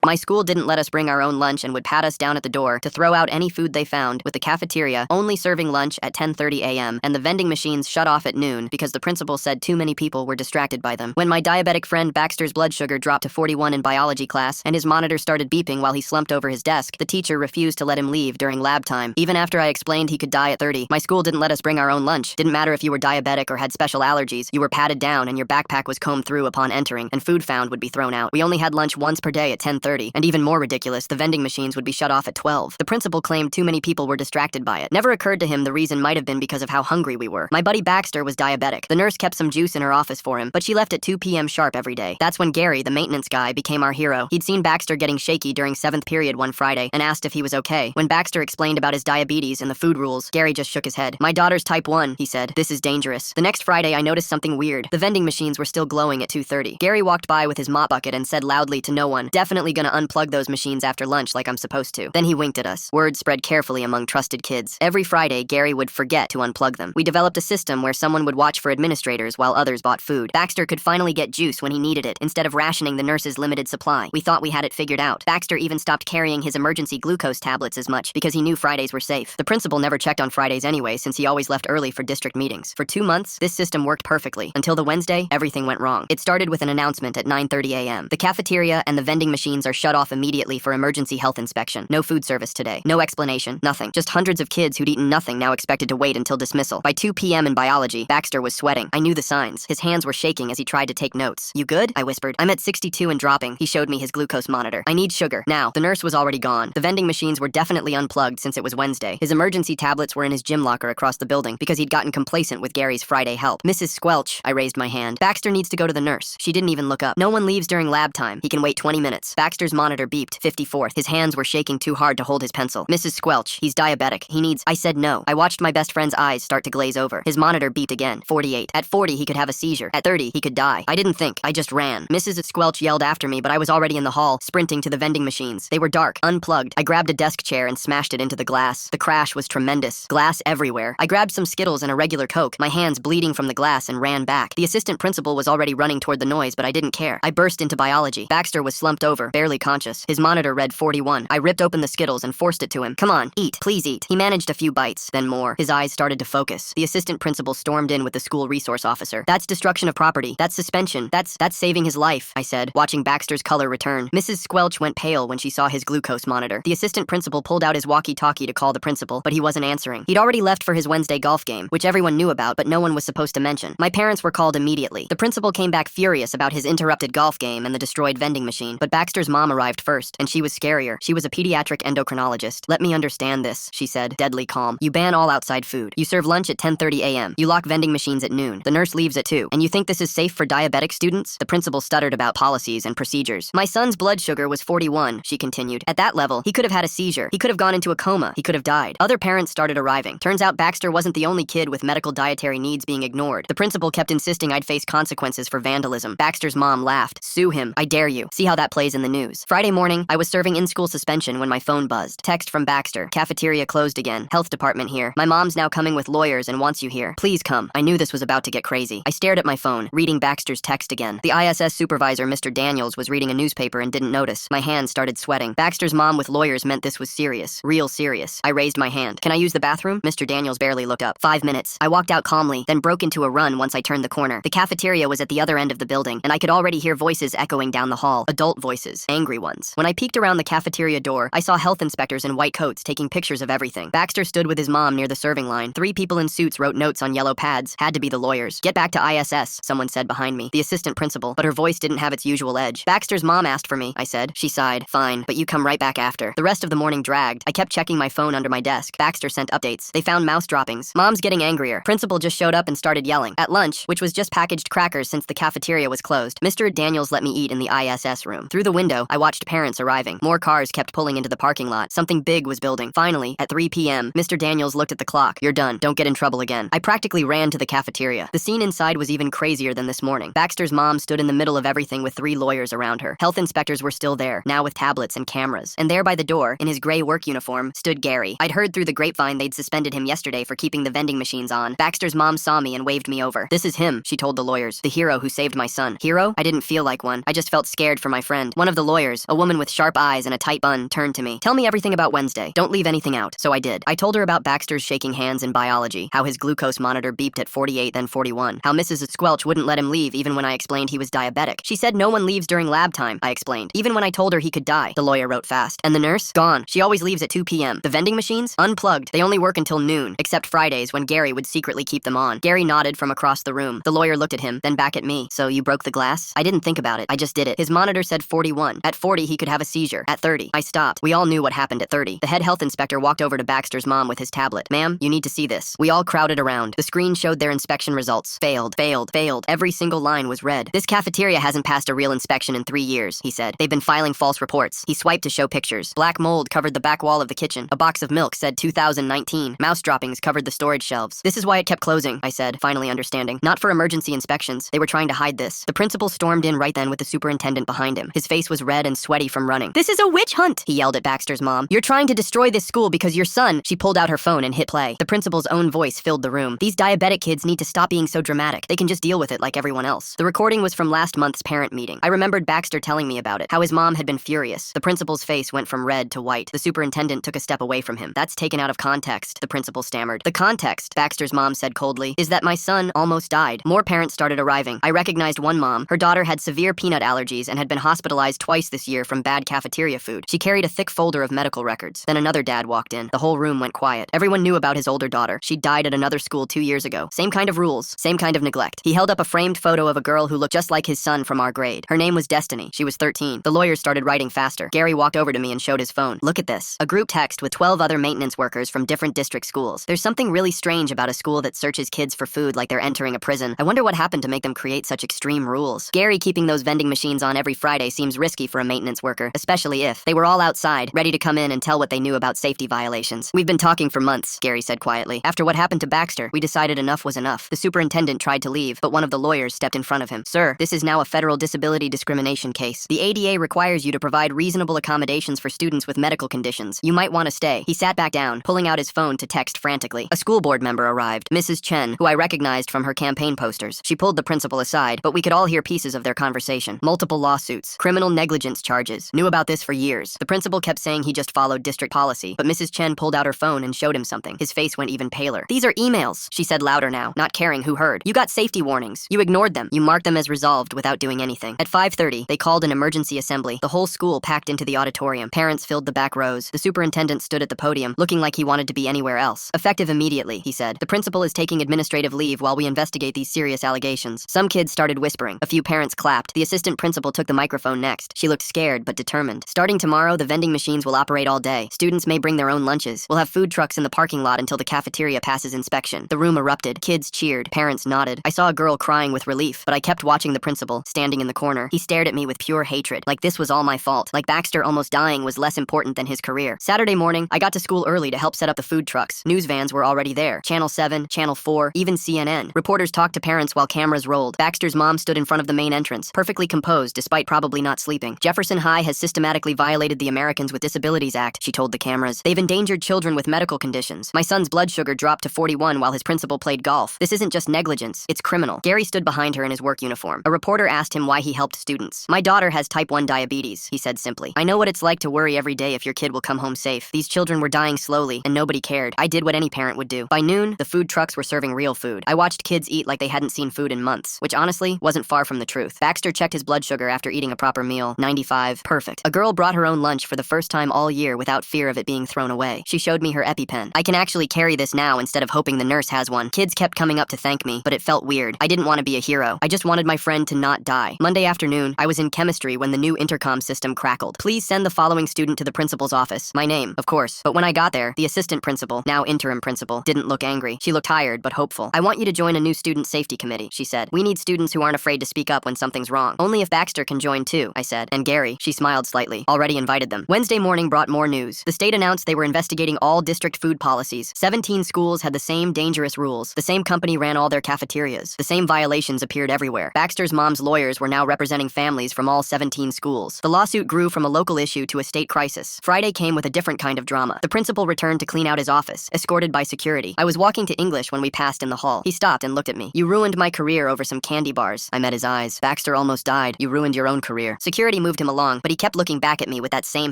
My school didn't let us bring our own lunch and would pat us down at the door to throw out any food they found, with the cafeteria only serving lunch at 10:30 a.m. and the vending machines shut off at noon because the principal said too many people were distracted by them. When my diabetic friend Baxter's blood sugar dropped to 41 in biology class and his monitor started beeping while he slumped over his desk, the teacher refused to let him leave during lab time. Even after I explained he could die at 30, my school didn't let us bring our own lunch. Didn't matter if you were diabetic or had special allergies, you were patted down and your backpack was combed through upon entering, and food found would be thrown out. We only had lunch once per day at 10:30, and even more ridiculous, the vending machines would be shut off at 12. The principal claimed too many people were distracted by it. Never occurred to him the reason might have been because of how hungry we were. My buddy Baxter was diabetic. The nurse kept some juice in her office for him, but she left at 2 p.m. sharp every day. That's when Gary, the maintenance guy, became our hero. He'd seen Baxter getting shaky during 7th period one Friday and asked if he was okay. When Baxter explained about his diabetes and the food rules, Gary just shook his head. "My daughter's type 1, he said. This is dangerous." The next Friday, I noticed something weird. The vending machines were still glowing at 2:30. Gary walked by with his mop bucket and said loudly to no one, "Definitely gonna unplug those machines after lunch like I'm supposed to." Then he winked at us. Word spread carefully among trusted kids. Every Friday, Gary would forget to unplug them. We developed a system where someone would watch for administrators while others bought food. Baxter could finally get juice when he needed it, instead of rationing the nurse's limited supply. We thought we had it figured out. Baxter even stopped carrying his emergency glucose tablets as much because he knew Fridays were safe. The principal never checked on Fridays anyway, since he always left early for district meetings. For 2 months, this system worked perfectly. Until the Wednesday, everything went wrong. It started with an announcement at 9:30 a.m. The cafeteria and the vending machines are shut off immediately for emergency health inspection. No food service today. No explanation. Nothing. Just hundreds of kids who'd eaten nothing now expected to wait until dismissal. By 2 p.m. in biology, Baxter was sweating. I knew the signs. His hands were shaking as he tried to take notes. "You good?" I whispered. "I'm at 62 and dropping." He showed me his glucose monitor. "I need sugar. Now." The nurse was already gone. The vending machines were definitely unplugged since it was Wednesday. His emergency tablets were in his gym locker across the building because he'd gotten complacent with Gary's Friday help. "Mrs. Squelch," I raised my hand. "Baxter needs to go to the nurse." She didn't even look up. "No one leaves during lab time. He can wait 20 minutes. Baxter's monitor beeped. 54th. His hands were shaking too hard to hold his pencil. "Mrs. Squelch, he's diabetic. He needs—" I said no. I watched my best friend's eyes start to glaze over. His monitor beeped again. 48. At 40, he could have a seizure. At 30, he could die. I didn't think. I just ran. Mrs. Squelch yelled after me, but I was already in the hall, sprinting to the vending machines. They were dark, unplugged. I grabbed a desk chair and smashed it into the glass. The crash was tremendous. Glass everywhere. I grabbed some Skittles and a regular Coke, my hands bleeding from the glass, and ran back. The assistant principal was already running toward the noise, but I didn't care. I burst into biology. Baxter was slumped over, barely conscious. His monitor read 41. I ripped open the Skittles and forced it to him. "Come on, eat. Please eat." He managed a few bites, then more. His eyes started to focus. The assistant principal stormed in with the school resource officer. "That's destruction of property. That's suspension. That's saving his life," I said, watching Baxter's color return. Mrs. Squelch went pale when she saw his glucose monitor. The assistant principal pulled out his walkie-talkie to call the principal, but he wasn't answering. He'd already left for his Wednesday golf game, which everyone knew about, but no one was supposed to mention. My parents were called immediately. The principal came back furious about his interrupted golf game and the destroyed vending machine, but Baxter's mom arrived first, and she was scarier. She was a pediatric endocrinologist. "Let me understand this," she said, deadly calm. "You ban all outside food. You serve lunch at 10:30 a.m. You lock vending machines at noon. The nurse leaves at 2. And you think this is safe for diabetic students?" The principal stuttered about policies and procedures. "My son's blood sugar was 41, she continued. "At that level, he could have had a seizure. He could have gone into a coma. He could have died." Other parents started arriving. Turns out Baxter wasn't the only kid with medical dietary needs being ignored. The principal kept insisting I'd face consequences for vandalism. Baxter's mom laughed. "Sue him. I dare you. See how that plays in the news." Friday morning, I was serving in-school suspension when my phone buzzed. Text from Baxter. "Cafeteria closed again. Health department here. My mom's now coming with lawyers and wants you here. Please come." I knew this was about to get crazy. I stared at my phone, reading Baxter's text again. The ISS supervisor, Mr. Daniels, was reading a newspaper and didn't notice. My hands started sweating. Baxter's mom with lawyers meant this was serious. Real serious. I raised my hand. "Can I use the bathroom?" Mr. Daniels barely looked up. 5 minutes. I walked out calmly, then broke into a run once I turned the corner. The cafeteria was at the other end of the building, and I could already hear voices echoing down the hall. Adult voices. Angry ones. When I peeked around the cafeteria door, I saw health inspectors in white coats taking pictures of everything. Baxter stood with his mom near the serving line. 3 people in suits wrote notes on yellow pads. Had to be the lawyers. "Get back to ISS, someone said behind me. The assistant principal, but her voice didn't have its usual edge. "Baxter's mom asked for me," I said. She sighed. "Fine, but you come right back after." The rest of the morning dragged. I kept checking my phone under my desk. Baxter sent updates. They found mouse droppings. Mom's getting angrier. Principal just showed up and started yelling. At lunch, which was just packaged crackers since the cafeteria was closed, Mr. Daniels let me eat in the ISS room. Through the window, I watched parents arriving. More cars kept pulling into the parking lot. Something big was building. Finally, at 3 p.m., Mr. Daniels looked at the clock. "You're done. Don't get in trouble again." I practically ran to the cafeteria. The scene inside was even crazier than this morning. Baxter's mom stood in the middle of everything with 3 lawyers around her. Health inspectors were still there, now with tablets and cameras. And there by the door, in his gray work uniform, stood Gary. I'd heard through the grapevine they'd suspended him yesterday for keeping the vending machines on. Baxter's mom saw me and waved me over. "This is him," she told the lawyers. "The hero who saved my son." Hero? I didn't feel like one. I just felt scared for my friend. One of the lawyers lawyers, a woman with sharp eyes and a tight bun, turned to me. Tell me everything about Wednesday. Don't leave anything out. So I did. I told her about Baxter's shaking hands in biology, how his glucose monitor beeped at 48 then 41, how Mrs. Squelch wouldn't let him leave even when I explained he was diabetic. She said no one leaves during lab time, I explained, even when I told her he could die. The lawyer wrote fast. And the nurse? Gone. She always leaves at 2 p.m. The vending machines? Unplugged. They only work until noon, except Fridays when Gary would secretly keep them on. Gary nodded from across the room. The lawyer looked at him, then back at me. So you broke the glass? I didn't think about it. I just did it. His monitor said 41. At 40, he could have a seizure. At 30, I stopped. We all knew what happened at 30. The head health inspector walked over to Baxter's mom with his tablet. Ma'am, you need to see this. We all crowded around. The screen showed their inspection results. Failed, failed, failed. Every single line was red. This cafeteria hasn't passed a real inspection in 3 years, he said. They've been filing false reports. He swiped to show pictures. Black mold covered the back wall of the kitchen. A box of milk said 2019. Mouse droppings covered the storage shelves. This is why it kept closing, I said, finally understanding. Not for emergency inspections. They were trying to hide this. The principal stormed in right then with the superintendent behind him. His face was red and sweaty from running. This is a witch hunt, he yelled at Baxter's mom. You're trying to destroy this school because your son. She pulled out her phone and hit play. The principal's own voice filled the room. These diabetic kids need to stop being so dramatic. They can just deal with it like everyone else. The recording was from last month's parent meeting. I remembered Baxter telling me about it, how his mom had been furious. The principal's face went from red to white. The superintendent took a step away from him. That's taken out of context, the principal stammered. The context, Baxter's mom said coldly, is that my son almost died. More parents started arriving. I recognized one mom. Her daughter had severe peanut allergies and had been hospitalized twice this year from bad cafeteria food. She carried a thick folder of medical records. Then another dad walked in. The whole room went quiet. Everyone knew about his older daughter. She died at another school 2 years ago. Same kind of rules, same kind of neglect. He held up a framed photo of a girl who looked just like his son from our grade. Her name was Destiny. She was 13. The lawyers started writing faster. Gary walked over to me and showed his phone. Look at this. A group text with 12 other maintenance workers from different district schools. There's something really strange about a school that searches kids for food like they're entering a prison. I wonder what happened to make them create such extreme rules. Gary keeping those vending machines on every Friday seems risky for a maintenance worker, especially if they were all outside, ready to come in and tell what they knew about safety violations. We've been talking for months, Gary said quietly. After what happened to Baxter, we decided enough was enough. The superintendent tried to leave, but one of the lawyers stepped in front of him. Sir, this is now a federal disability discrimination case. The ADA requires you to provide reasonable accommodations for students with medical conditions. You might want to stay. He sat back down, pulling out his phone to text frantically. A school board member arrived, Mrs. Chen, who I recognized from her campaign posters. She pulled the principal aside, but we could all hear pieces of their conversation. Multiple lawsuits, criminal negligence charges. Knew about this for years. The principal kept saying he just followed district policy, but Mrs. Chen pulled out her phone and showed him something. His face went even paler. These are emails, she said louder now, not caring who heard. You got safety warnings. You ignored them. You marked them as resolved without doing anything. At 5:30, they called an emergency assembly. The whole school packed into the auditorium. Parents filled the back rows. The superintendent stood at the podium, looking like he wanted to be anywhere else. Effective immediately, he said. The principal is taking administrative leave while we investigate these serious allegations. Some kids started whispering. A few parents clapped. The assistant principal took the microphone next. She looked scared but determined. Starting tomorrow, the vending machines will operate all day. Students may bring their own lunches. We'll have food trucks in the parking lot until the cafeteria passes inspection. The room erupted. Kids cheered. Parents nodded. I saw a girl crying with relief, but I kept watching the principal, standing in the corner. He stared at me with pure hatred, like this was all my fault, like Baxter almost dying was less important than his career. Saturday morning, I got to school early to help set up the food trucks. News vans were already there. Channel 7, Channel 4, even CNN. Reporters talked to parents while cameras rolled. Baxter's mom stood in front of the main entrance, perfectly composed despite probably not sleeping. Jefferson High has systematically violated the Americans with Disabilities Act, she told the cameras. They've endangered children with medical conditions. My son's blood sugar dropped to 41 while his principal played golf. This isn't just negligence, it's criminal. Gary stood behind her in his work uniform. A reporter asked him why he helped students. My daughter has type 1 diabetes, he said simply. I know what it's like to worry every day if your kid will come home safe. These children were dying slowly, and nobody cared. I did what any parent would do. By noon, the food trucks were serving real food. I watched kids eat like they hadn't seen food in months, which honestly wasn't far from the truth. Baxter checked his blood sugar after eating a proper meal. 95. Perfect. A girl brought her own lunch for the first time all year without fear of it being thrown away. She showed me her EpiPen. I can actually carry this now instead of hoping the nurse has one. Kids kept coming up to thank me, but it felt weird. I didn't want to be a hero. I just wanted my friend to not die. Monday afternoon, I was in chemistry when the new intercom system crackled. Please send the following student to the principal's office. My name, of course. But when I got there, the assistant principal, now interim principal, didn't look angry. She looked tired but hopeful. I want you to join a new student safety committee, she said. We need students who aren't afraid to speak up when something's wrong. Only if Baxter can join too, I said. And Gary, she smiled slightly, already invited them. Wednesday morning brought more news. The state announced they were investigating all district food policies. 17 schools had the same dangerous rules. The same company ran all their cafeterias. The same violations appeared everywhere. Baxter's mom's lawyers were now representing families from all 17 schools. The lawsuit grew from a local issue to a state crisis. Friday came with a different kind of drama. The principal returned to clean out his office, escorted by security. I was walking to English when we passed in the hall. He stopped and looked at me. You ruined my career over some candy bars. I met his eyes. Baxter almost died. You ruined your own career. Security Gary moved him along, but he kept looking back at me with that same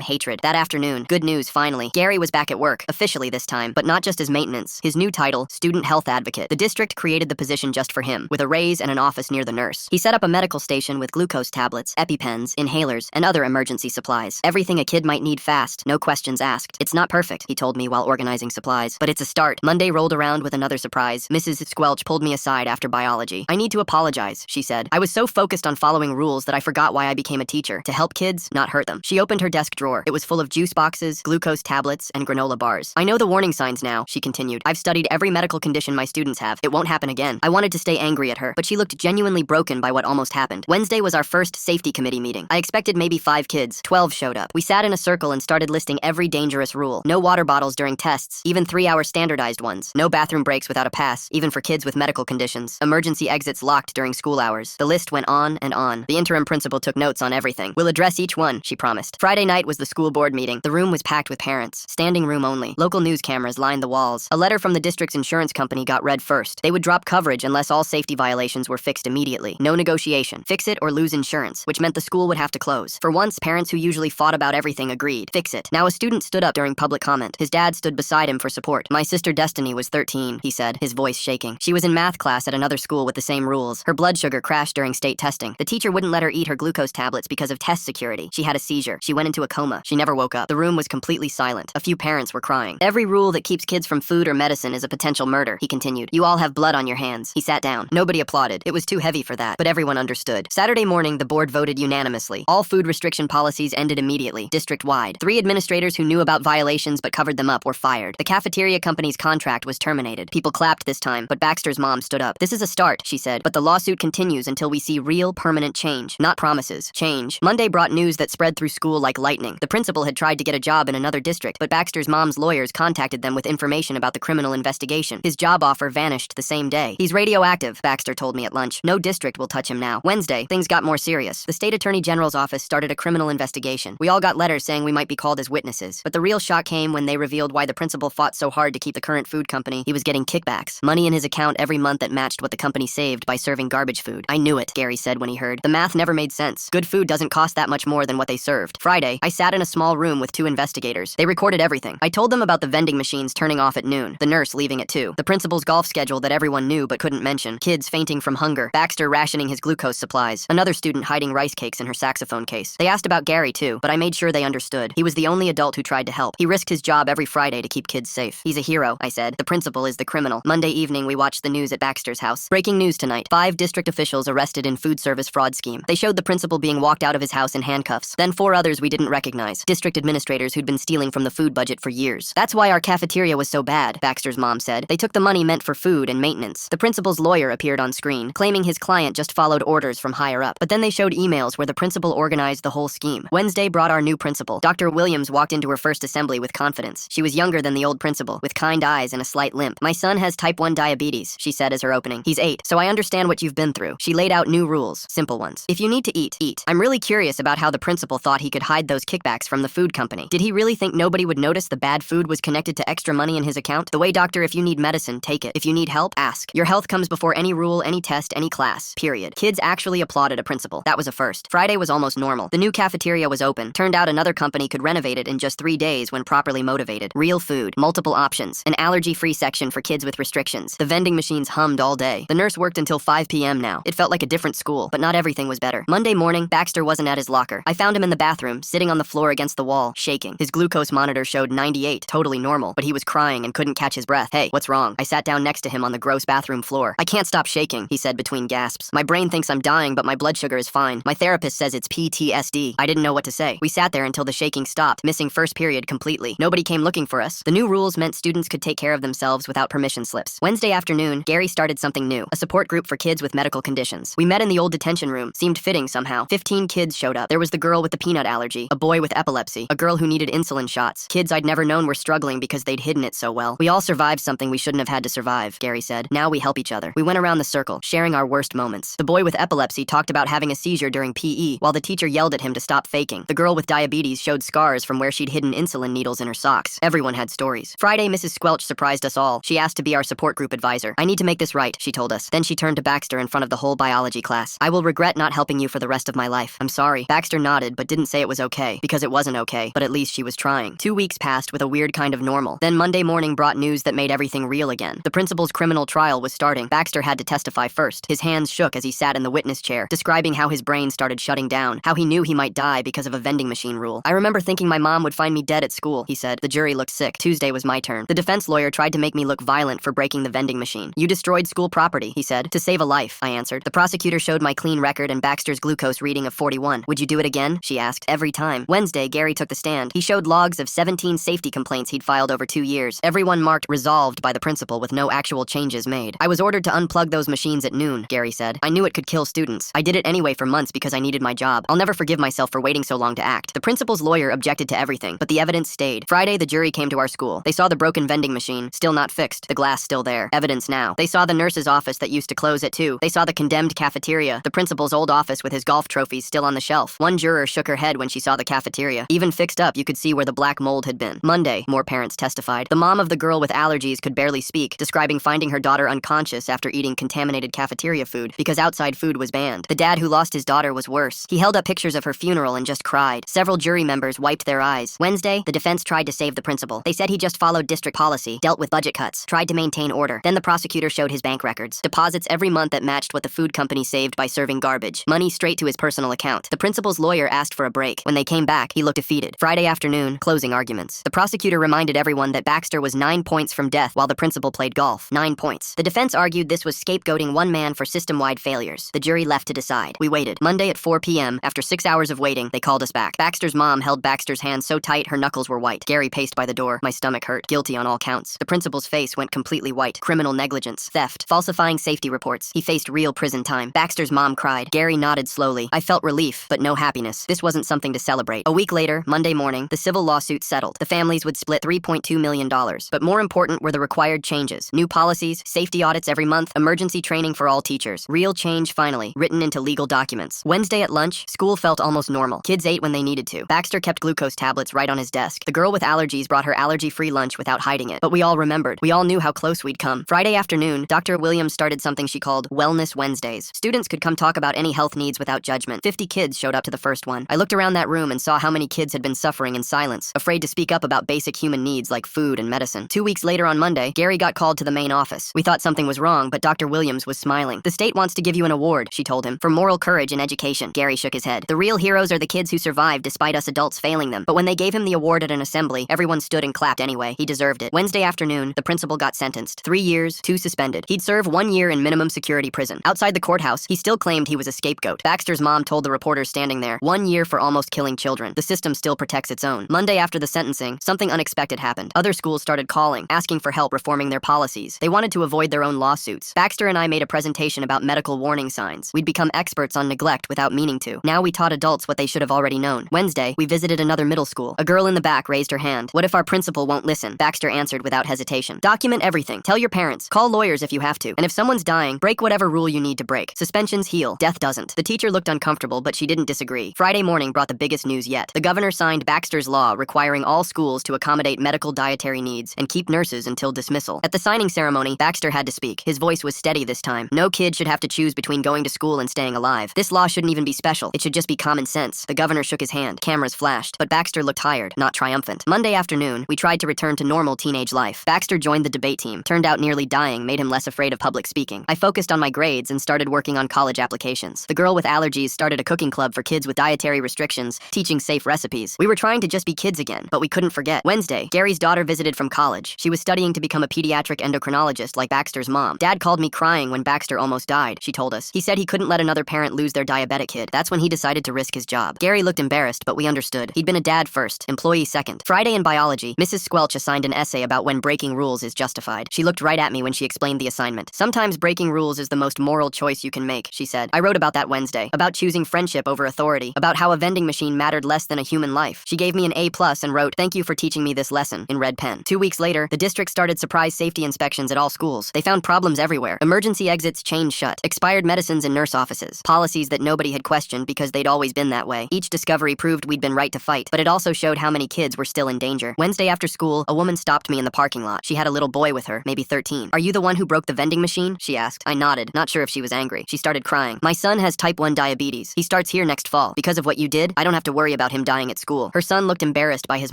hatred. That afternoon, good news finally. Gary was back at work, officially this time, but not just as maintenance. His new title, Student Health Advocate. The district created the position just for him, with a raise and an office near the nurse. He set up a medical station with glucose tablets, EpiPens, inhalers, and other emergency supplies. Everything a kid might need fast, no questions asked. It's not perfect, he told me while organizing supplies, but it's a start. Monday rolled around with another surprise. Mrs. Squelch pulled me aside after biology. I need to apologize, she said. I was so focused on following rules that I forgot why I became a teacher. To help kids, not hurt them. She opened her desk drawer. It was full of juice boxes, glucose tablets, and granola bars. I know the warning signs now, she continued. I've studied every medical condition my students have. It won't happen again. I wanted to stay angry at her, but she looked genuinely broken by what almost happened. Wednesday was our first safety committee meeting. I expected maybe 5 kids. 12 showed up. We sat in a circle and started listing every dangerous rule. No water bottles during tests, even 3-hour standardized ones. No bathroom breaks without a pass, even for kids with medical conditions. Emergency exits locked during school hours. The list went on and on. The interim principal took notes on everything. We'll address each one, she promised. Friday night was the school board meeting. The room was packed with parents. Standing room only. Local news cameras lined the walls. A letter from the district's insurance company got read first. They would drop coverage unless all safety violations were fixed immediately. No negotiation. Fix it or lose insurance, which meant the school would have to close. For once, parents who usually fought about everything agreed. Fix it. Now a student stood up during public comment. His dad stood beside him for support. My sister Destiny was 13, he said, his voice shaking. She was in math class at another school with the same rules. Her blood sugar crashed during state testing. The teacher wouldn't let her eat her glucose tablets because of test security. She had a seizure. She went into a coma. She never woke up. The room was completely silent. A few parents were crying. Every rule that keeps kids from food or medicine is a potential murder, he continued. You all have blood on your hands. He sat down. Nobody applauded. It was too heavy for that, but everyone understood. Saturday morning, the board voted unanimously. All food restriction policies ended immediately, district-wide. 3 administrators who knew about violations but covered them up were fired. The cafeteria company's contract was terminated. People clapped this time, but Baxter's mom stood up. This is a start, she said, but the lawsuit continues until we see real, permanent change. Not promises. Change. Monday brought news that spread through school like lightning. The principal had tried to get a job in another district, but Baxter's mom's lawyers contacted them with information about the criminal investigation. His job offer vanished the same day. He's radioactive, Baxter told me at lunch. No district will touch him now. Wednesday, things got more serious. The state attorney general's office started a criminal investigation. We all got letters saying we might be called as witnesses. But the real shock came when they revealed why the principal fought so hard to keep the current food company. He was getting kickbacks. Money in his account every month that matched what the company saved by serving garbage food. I knew it, Gary said when he heard. The math never made sense. Good food doesn't cost that much more than what they served. Friday, I sat in a small room with 2 investigators. They recorded everything. I told them about the vending machines turning off at noon, the nurse leaving at 2, the principal's golf schedule that everyone knew but couldn't mention, kids fainting from hunger, Baxter rationing his glucose supplies, another student hiding rice cakes in her saxophone case. They asked about Gary too, but I made sure they understood. He was the only adult who tried to help. He risked his job every Friday to keep kids safe. He's a hero, I said. The principal is the criminal. Monday evening, we watched the news at Baxter's house. Breaking news tonight. 5 district officials arrested in food service fraud scheme. They showed the principal being walked out of his house in handcuffs. Then 4 others we didn't recognize. District administrators who'd been stealing from the food budget for years. That's why our cafeteria was so bad, Baxter's mom said. They took the money meant for food and maintenance. The principal's lawyer appeared on screen, claiming his client just followed orders from higher up. But then they showed emails where the principal organized the whole scheme. Wednesday brought our new principal. Dr. Williams walked into her first assembly with confidence. She was younger than the old principal, with kind eyes and a slight limp. My son has type 1 diabetes, she said as her opening. He's 8, so I understand what you've been through. She laid out new rules, simple ones. If you need to eat, eat. I'm really curious about how the principal thought he could hide those kickbacks from the food company. Did he really think nobody would notice the bad food was connected to extra money in his account? The way, doctor, if you need medicine, take it. If you need help, ask. Your health comes before any rule, any test, any class. Period. Kids actually applauded a principal. That was a first. Friday was almost normal. The new cafeteria was open. Turned out another company could renovate it in just 3 days when properly motivated. Real food, multiple options, an allergy-free section for kids with restrictions. The vending machines hummed all day. The nurse worked until 5 p.m. now. It felt like a different school, but not everything was better. Monday morning, Baxter wasn't at his locker. I found him in the bathroom, sitting on the floor against the wall, shaking. His glucose monitor showed 98, totally normal, but he was crying and couldn't catch his breath. Hey, what's wrong? I sat down next to him on the gross bathroom floor. I can't stop shaking, he said between gasps. My brain thinks I'm dying, but my blood sugar is fine. My therapist says it's PTSD. I didn't know what to say. We sat there until the shaking stopped, missing first period completely. Nobody came looking for us. The new rules meant students could take care of themselves without permission slips. Wednesday afternoon, Gary started something new, a support group for kids with medical conditions. We met in the old detention room. Seemed fitting somehow. 15 kids showed up. There was the girl with the peanut allergy, a boy with epilepsy, a girl who needed insulin shots. Kids I'd never known were struggling because they'd hidden it so well. We all survived something we shouldn't have had to survive, Gary said. Now we help each other. We went around the circle, sharing our worst moments. The boy with epilepsy talked about having a seizure during PE, while the teacher yelled at him to stop faking. The girl with diabetes showed scars from where she'd hidden insulin needles in her socks. Everyone had stories. Friday, Mrs. Squelch surprised us all. She asked to be our support group advisor. I need to make this right, she told us. Then she turned to Baxter in front of the whole biology class. I will regret not helping you for the rest of my life. I'm sorry. sorry. Baxter nodded but didn't say it was okay, because it wasn't okay, but at least she was trying. 2 weeks passed with a weird kind of normal. Then Monday morning brought news that made everything real again. The principal's criminal trial was starting. Baxter had to testify first. His hands shook as he sat in the witness chair, describing how his brain started shutting down, how he knew he might die because of a vending machine rule. I remember thinking my mom would find me dead at school, he said. The jury looked sick. Tuesday was my turn. The defense lawyer tried to make me look violent for breaking the vending machine. You destroyed school property, he said. To save a life, I answered. The prosecutor showed my clean record and Baxter's glucose reading of 41. Would you do it again? She asked. Every time. Wednesday, Gary took the stand. He showed logs of 17 safety complaints he'd filed over 2 years. Everyone marked resolved by the principal with no actual changes made. I was ordered to unplug those machines at noon, Gary said. I knew it could kill students. I did it anyway for months because I needed my job. I'll never forgive myself for waiting so long to act. The principal's lawyer objected to everything, but the evidence stayed. Friday, the jury came to our school. They saw the broken vending machine, still not fixed. The glass still there. Evidence now. They saw the nurse's office that used to close at 2. They saw the condemned cafeteria, the principal's old office with his golf trophies still on the shelf. One juror shook her head when she saw the cafeteria. Even fixed up, you could see where the black mold had been. Monday, more parents testified. The mom of the girl with allergies could barely speak, describing finding her daughter unconscious after eating contaminated cafeteria food because outside food was banned. The dad who lost his daughter was worse. He held up pictures of her funeral and just cried. Several jury members wiped their eyes. Wednesday, the defense tried to save the principal. They said he just followed district policy, dealt with budget cuts, tried to maintain order. Then the prosecutor showed his bank records. Deposits every month that matched what the food company saved by serving garbage. Money straight to his personal account. The principal's lawyer asked for a break. When they came back, he looked defeated. Friday afternoon, closing arguments. The prosecutor reminded everyone that Baxter was 9 points from death while the principal played golf. 9 points. The defense argued this was scapegoating one man for system-wide failures. The jury left to decide. We waited. Monday at 4 p.m., after 6 hours of waiting, they called us back. Baxter's mom held Baxter's hand so tight her knuckles were white. Gary paced by the door. My stomach hurt. Guilty on all counts. The principal's face went completely white. Criminal negligence, theft, falsifying safety reports. He faced real prison time. Baxter's mom cried. Gary nodded slowly. I felt relief, but no happiness. This wasn't something to celebrate. A week later, Monday morning, the civil lawsuit settled. The families would split $3.2 million. But more important were the required changes. New policies, safety audits every month, emergency training for all teachers. Real change finally, written into legal documents. Wednesday at lunch, school felt almost normal. Kids ate when they needed to. Baxter kept glucose tablets right on his desk. The girl with allergies brought her allergy-free lunch without hiding it. But we all remembered. We all knew how close we'd come. Friday afternoon, Dr. Williams started something she called Wellness Wednesdays. Students could come talk about any health needs without judgment. 50 kids showed up to the first one. I looked around that room and saw how many kids had been suffering in silence, afraid to speak up about basic human needs like food and medicine. 2 weeks later on Monday, Gary got called to the main office. We thought something was wrong, but Dr. Williams was smiling. The state wants to give you an award, she told him, for moral courage in education. Gary shook his head. The real heroes are the kids who survived despite us adults failing them. But when they gave him the award at an assembly, everyone stood and clapped anyway. He deserved it. Wednesday afternoon, the principal got sentenced. 3 years, 2 suspended. He'd serve 1 year in minimum security prison. Outside the courthouse, he still claimed he was a scapegoat. Baxter's mom told the reporters standing there, 1 year for almost killing children. The system still protects its own. Monday after the sentencing, something unexpected happened. Other schools started calling, asking for help reforming their policies. They wanted to avoid their own lawsuits. Baxter and I made a presentation about medical warning signs. We'd become experts on neglect without meaning to. Now we taught adults what they should have already known. Wednesday, we visited another middle school. A girl in the back raised her hand. What if our principal won't listen? Baxter answered without hesitation. Document everything. Tell your parents. Call lawyers if you have to. And if someone's dying, break whatever rule you need to break. Suspensions heal. Death doesn't. The teacher looked uncomfortable, but she didn't disagree. Friday morning brought the biggest news yet. The governor signed Baxter's law requiring all schools to accommodate medical dietary needs and keep nurses until dismissal. At the signing ceremony, Baxter had to speak. His voice was steady this time. No kid should have to choose between going to school and staying alive. This law shouldn't even be special. It should just be common sense. The governor shook his hand. Cameras flashed. But Baxter looked tired, not triumphant. Monday afternoon, we tried to return to normal teenage life. Baxter joined the debate team. Turned out nearly dying made him less afraid of public speaking. I focused on my grades and started working on college applications. The girl with allergies started a cooking club for kids with dietary restrictions, teaching safe recipes. We were trying to just be kids again, but we couldn't forget. Wednesday, Gary's daughter visited from college. She was studying to become a pediatric endocrinologist like Baxter's mom. Dad called me crying when Baxter almost died, she told us. He said he couldn't let another parent lose their diabetic kid. That's when he decided to risk his job. Gary looked embarrassed, but we understood. He'd been a dad first, employee second. Friday in biology, Mrs. Squelch assigned an essay about when breaking rules is justified. She looked right at me when she explained the assignment. Sometimes breaking rules is the most moral choice you can make, she said. I wrote about that Wednesday, about choosing friendship over authority, about how a vending machine mattered less than a human life. She gave me an A+ and wrote, "Thank you for teaching me this lesson," in red pen. 2 weeks later, the district started surprise safety inspections at all schools. They found problems everywhere. Emergency exits chained shut, expired medicines in nurse offices, policies that nobody had questioned because they'd always been that way. Each discovery proved we'd been right to fight, but it also showed how many kids were still in danger. Wednesday after school, a woman stopped me in the parking lot. She had a little boy with her, maybe 13. "Are you the one who broke the vending machine?" she asked. I nodded, not sure if she was angry. She started crying. "My son has type 1 diabetes. He starts starts here next fall. Because of what you did, I don't have to worry about him dying at school. Her son looked embarrassed by his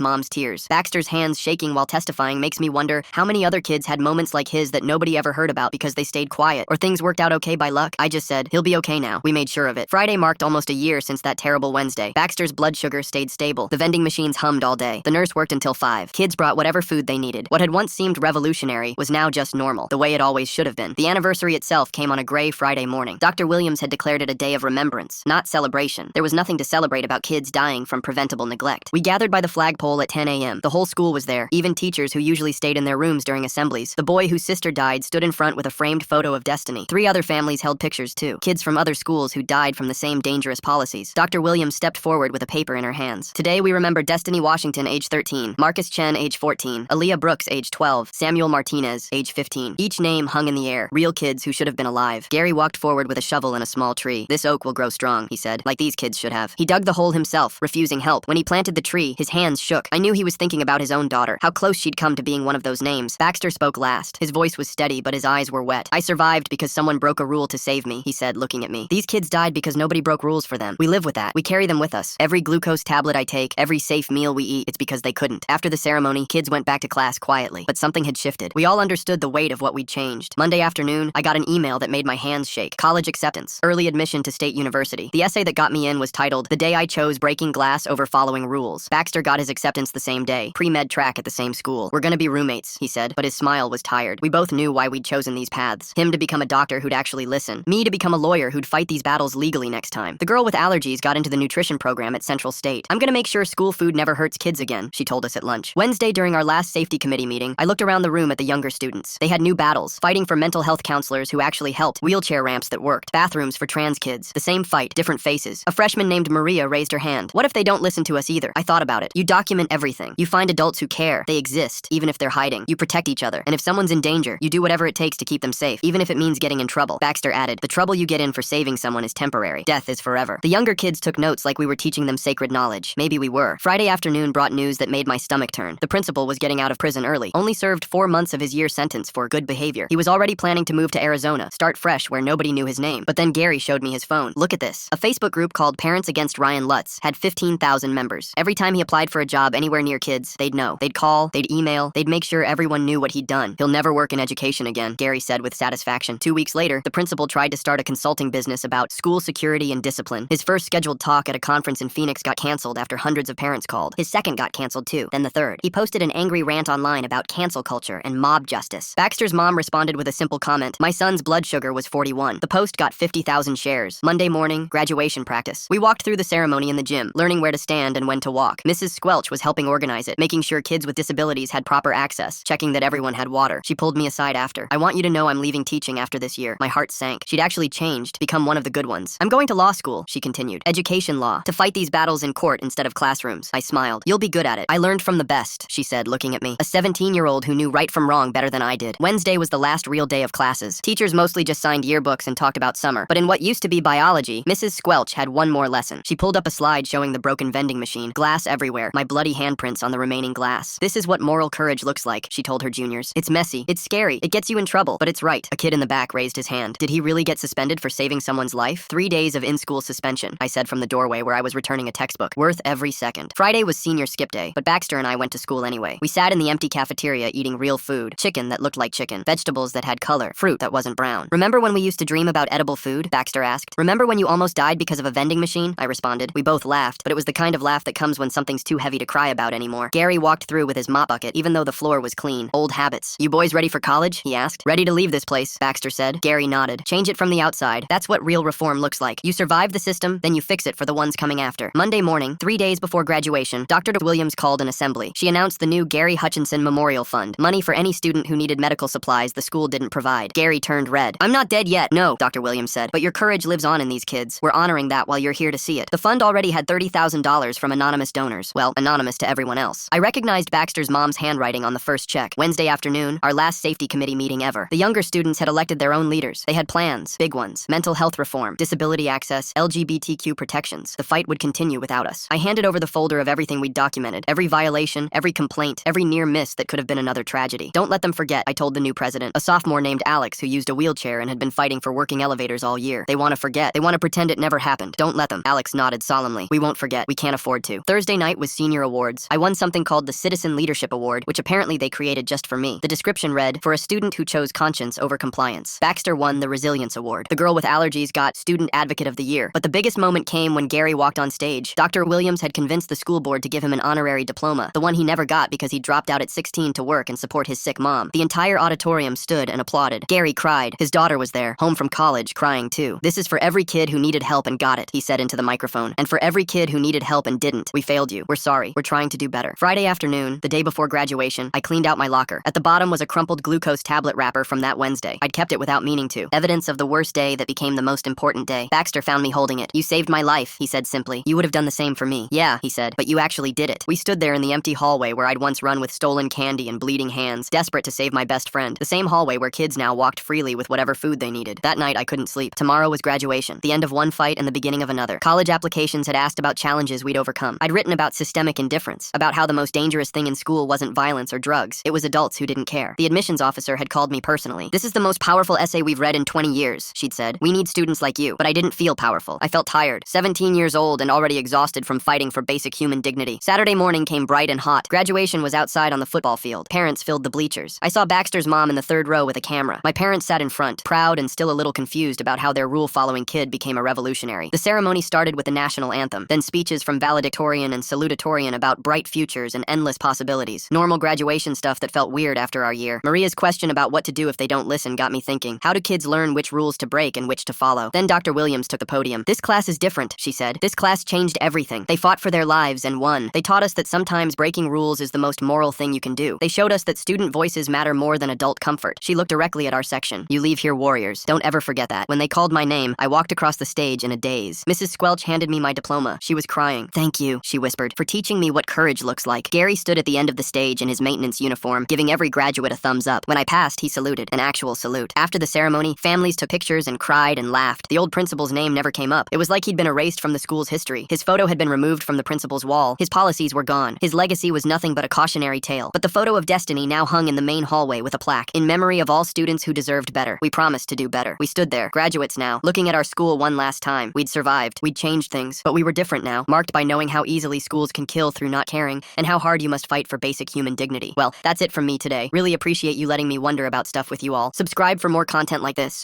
mom's tears. Baxter's hands shaking while testifying makes me wonder how many other kids had moments like his that nobody ever heard about because they stayed quiet, or things worked out okay by luck. I just said, he'll be okay now. We made sure of it. Friday marked almost a year since that terrible Wednesday. Baxter's blood sugar stayed stable. The vending machines hummed all day. The nurse worked until 5. Kids brought whatever food they needed. What had once seemed revolutionary was now just normal, the way it always should have been. The anniversary itself came on a gray Friday morning. Dr. Williams had declared it a day of remembrance, not celebration. There was nothing to celebrate about kids dying from preventable neglect. We gathered by the flagpole at 10 a.m. The whole school was there, even teachers who usually stayed in their rooms during assemblies. The boy whose sister died stood in front with a framed photo of Destiny. 3 other families held pictures too, kids from other schools who died from the same dangerous policies. Dr. Williams stepped forward with a paper in her hands. Today we remember Destiny Washington, age 13, Marcus Chen, age 14, Aaliyah Brooks, age 12, Samuel Martinez, age 15. Each name hung in the air, real kids who should have been alive. Gary walked forward with a shovel and a small tree. This oak will grow strong, he said, like these kids should have. He dug the hole himself, refusing help. When he planted the tree, his hands shook. I knew he was thinking about his own daughter, how close she'd come to being one of those names. Baxter spoke last. His voice was steady, but his eyes were wet. I survived because someone broke a rule to save me, he said, looking at me. These kids died because nobody broke rules for them. We live with that. We carry them with us. Every glucose tablet I take, every safe meal we eat, it's because they couldn't. After the ceremony, kids went back to class quietly, but something had shifted. We all understood the weight of what we'd changed. Monday afternoon, I got an email that made my hands shake. College acceptance. Early admission to State University. The essay that got me in was titled, "The Day I Chose Breaking Glass Over Following Rules." Baxter got his acceptance the same day. Pre-med track at the same school. We're gonna be roommates, he said, but his smile was tired. We both knew why we'd chosen these paths. Him to become a doctor who'd actually listen. Me to become a lawyer who'd fight these battles legally next time. The girl with allergies got into the nutrition program at Central State. I'm gonna make sure school food never hurts kids again, she told us at lunch. Wednesday, during our last safety committee meeting, I looked around the room at the younger students. They had new battles, fighting for mental health counselors who actually helped, wheelchair ramps that worked, bathrooms for trans kids. The same fight, different faces. A freshman named Maria raised her hand. What if they don't listen to us either? I thought about it. You document everything. You find adults who care. They exist, even if they're hiding. You protect each other. And if someone's in danger, you do whatever it takes to keep them safe, even if it means getting in trouble. Baxter added, the trouble you get in for saving someone is temporary. Death is forever. The younger kids took notes like we were teaching them sacred knowledge. Maybe we were. Friday afternoon brought news that made my stomach turn. The principal was getting out of prison early. Only served 4 months of his year sentence for good behavior. He was already planning to move to Arizona, start fresh where nobody knew his name. But then Gary showed me his phone. Look at this. A Facebook group called Parents Against Ryan Lutz had 15,000 members. Every time he applied for a job anywhere near kids, they'd know. They'd call, they'd email, they'd make sure everyone knew what he'd done. He'll never work in education again, Gary said with satisfaction. 2 weeks later, the principal tried to start a consulting business about school security and discipline. His first scheduled talk at a conference in Phoenix got canceled after hundreds of parents called. His second got canceled too, then the third. He posted an angry rant online about cancel culture and mob justice. Baxter's mom responded with a simple comment. My son's blood sugar was 41. The post got 50,000 shares. Monday morning, graduation practice. We walked through the ceremony in the gym, learning where to stand and when to walk. Mrs. Squelch was helping organize it, making sure kids with disabilities had proper access, checking that everyone had water. She pulled me aside after. I want you to know I'm leaving teaching after this year. My heart sank. She'd actually changed, become one of the good ones. I'm going to law school, she continued. Education law, to fight these battles in court instead of classrooms. I smiled. You'll be good at it. I learned from the best, she said, looking at me. A 17-year-old who knew right from wrong better than I did. Wednesday was the last real day of classes. Teachers mostly just signed yearbooks and talked about summer. But in what used to be biology, Mrs. Squelch had one more lesson. She pulled up a slide showing the broken vending machine, glass everywhere, my bloody handprints on the remaining glass. This is what moral courage looks like, she told her juniors. It's messy, it's scary, it gets you in trouble, but it's right. A kid in the back raised his hand. Did he really get suspended for saving someone's life? 3 days of in-school suspension, I said from the doorway where I was returning a textbook. Worth every second. Friday was senior skip day, but Baxter and I went to school anyway. We sat in the empty cafeteria eating real food. Chicken that looked like chicken. Vegetables that had color. Fruit that wasn't brown. Remember when we used to dream about edible food? Baxter asked. Remember when you almost died because of a vending machine? I responded. We both laughed, but it was the kind of laugh that comes when something's too heavy to cry about anymore. Gary walked through with his mop bucket, even though the floor was clean. Old habits. You boys ready for college? He asked. Ready to leave this place, Baxter said. Gary nodded. Change it from the outside. That's what real reform looks like. You survive the system, then you fix it for the ones coming after. Monday morning, 3 days before graduation, Dr. Williams called an assembly. She announced the new Gary Hutchinson Memorial Fund, money for any student who needed medical supplies the school didn't provide. Gary turned red. I'm not dead yet. No, Dr. Williams said, but your courage lives on in these kids. We're honoring that while you're here to see it. The fund already had $30,000 from anonymous donors. Well, anonymous to everyone else. I recognized Baxter's mom's handwriting on the first check. Wednesday afternoon, our last safety committee meeting ever. The younger students had elected their own leaders. They had plans, big ones. Mental health reform, disability access, LGBTQ protections. The fight would continue without us. I handed over the folder of everything we'd documented. Every violation, every complaint, every near miss that could have been another tragedy. Don't let them forget, I told the new president, a sophomore named Alex who used a wheelchair and had been fighting for working elevators all year. They want to forget. They want to pretend it never happened. happened? Don't let them. Alex nodded solemnly. We won't forget. We can't afford to. Thursday night was senior awards. I won something called the Citizen Leadership Award, which apparently they created just for me. The description read, for a student who chose conscience over compliance. Baxter won the Resilience Award. The girl with allergies got Student Advocate of the Year. But the biggest moment came when Gary walked on stage. Dr. Williams had convinced the school board to give him an honorary diploma, the one he never got because he dropped out at 16 to work and support his sick mom. The entire auditorium stood and applauded. Gary cried. His daughter was there, home from college, crying too. This is for every kid who needed help and got it, he said into the microphone. And for every kid who needed help and didn't. We failed you. We're sorry. We're trying to do better. Friday afternoon, the day before graduation, I cleaned out my locker. At the bottom was a crumpled glucose tablet wrapper from that Wednesday. I'd kept it without meaning to. Evidence of the worst day that became the most important day. Baxter found me holding it. You saved my life, he said simply. You would have done the same for me. Yeah, he said, but you actually did it. We stood there in the empty hallway where I'd once run with stolen candy and bleeding hands, desperate to save my best friend. The same hallway where kids now walked freely with whatever food they needed. That night, I couldn't sleep. Tomorrow was graduation, the end of one fight and the beginning of another. College applications had asked about challenges we'd overcome. I'd written about systemic indifference, about how the most dangerous thing in school wasn't violence or drugs. It was adults who didn't care. The admissions officer had called me personally. This is the most powerful essay we've read in 20 years, she'd said. We need students like you. But I didn't feel powerful. I felt tired, 17 years old and already exhausted from fighting for basic human dignity. Saturday morning came bright and hot. Graduation was outside on the football field. Parents filled the bleachers. I saw Baxter's mom in the third row with a camera. My parents sat in front, proud and still a little confused about how their rule-following kid became a revolutionary. The ceremony started with the national anthem, then speeches from valedictorian and salutatorian about bright futures and endless possibilities. Normal graduation stuff that felt weird after our year. Maria's question about what to do if they don't listen got me thinking. How do kids learn which rules to break and which to follow? Then Dr. Williams took the podium. This class is different, she said. This class changed everything. They fought for their lives and won. They taught us that sometimes breaking rules is the most moral thing you can do. They showed us that student voices matter more than adult comfort. She looked directly at our section. You leave here warriors. Don't ever forget that. When they called my name, I walked across the stage in a daze. Mrs. Squelch handed me my diploma. She was crying. Thank you, she whispered, for teaching me what courage looks like. Gary stood at the end of the stage in his maintenance uniform, giving every graduate a thumbs up. When I passed, he saluted, an actual salute. After the ceremony, families took pictures and cried and laughed. The old principal's name never came up. It was like he'd been erased from the school's history. His photo had been removed from the principal's wall. His policies were gone. His legacy was nothing but a cautionary tale. But the photo of Destiny now hung in the main hallway with a plaque, in memory of all students who deserved better. We promised to do better. We stood there, graduates now, looking at our school one last time. We'd survived. We'd changed things. But we were different now, marked by knowing how easily schools can kill through not caring, and how hard you must fight for basic human dignity. Well, that's it from me today. Really appreciate you letting me wonder about stuff with you all. Subscribe for more content like this.